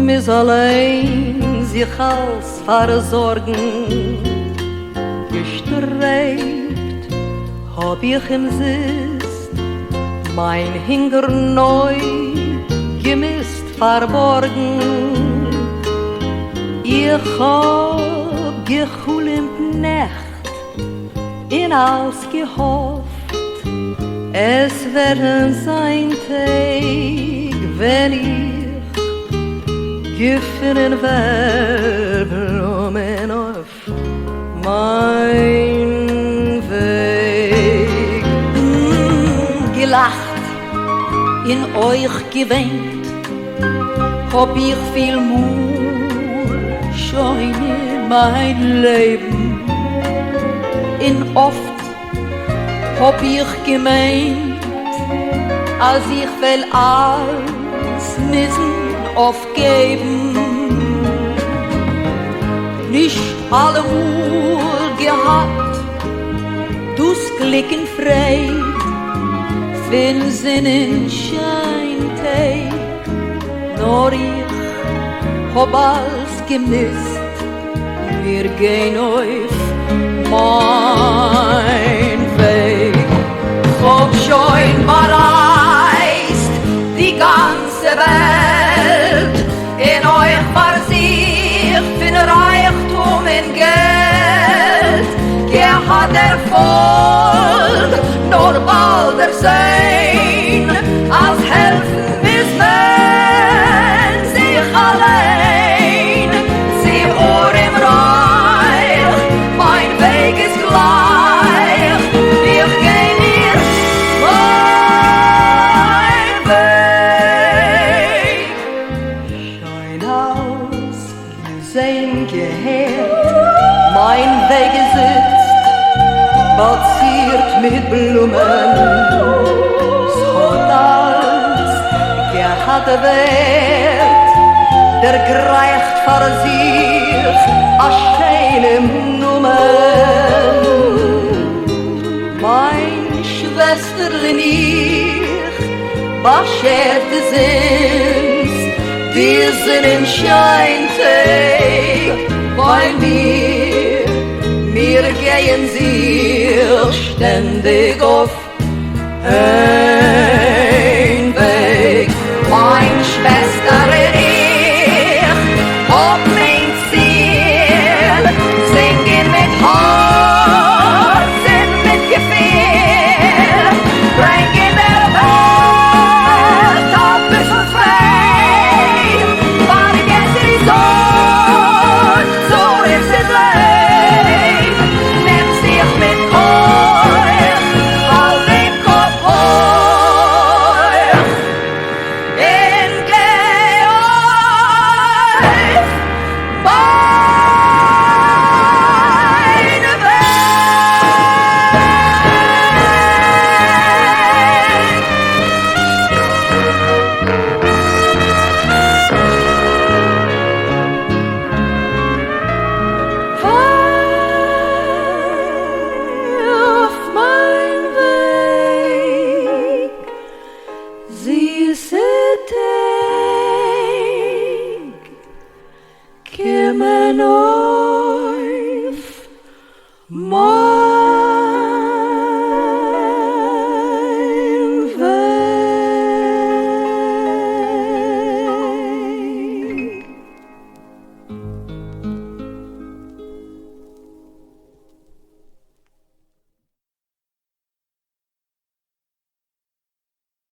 mis allein sich als versorgen. Gestrebt hab ich im Sist mein Hinger neu gemisst verborgen. Ich hab gechulimt Nacht in alles gehofft, es werden sein Tag, wenn ich gefunden wär, Blumen auf mein Weg. Gelacht, in euch gewähnt, hab ich viel Mut schon in mein Leben. In oft hab ich gemeint, als ich will alles müssen aufgeben. Nicht allemal gehabt, dus Glück in Freude, für Sonnenscheintag, nur ich hab alles gemisst, wir gehen auf mein Weg. Hab schon bereist die ganze Welt, in euch versiegt für Reichtum in Geld. Hat Erfolg, nur bald sein, als helfen müssen sich allein. Sie Ohr im Reich, mein Weg ist gleich, ich geh mir mein Weg. Schein aus, gesehen, gehört, mein Weg ist balziert mit Blumen, es hat alles gehabt Wert, der greift vor sich a schönem Numen. Mein Schwesterlein ich, bescherte sind's, diesen Scheintag bei mir. Wir gehen sich ständig auf ein Weg. Mein Schwester und ich, ob mein Ziel, singen mit Herz und mit Gefühl, bringen der Welt ein bisschen frei. Vergesst die Sonne, so ist es Leben. Kimmen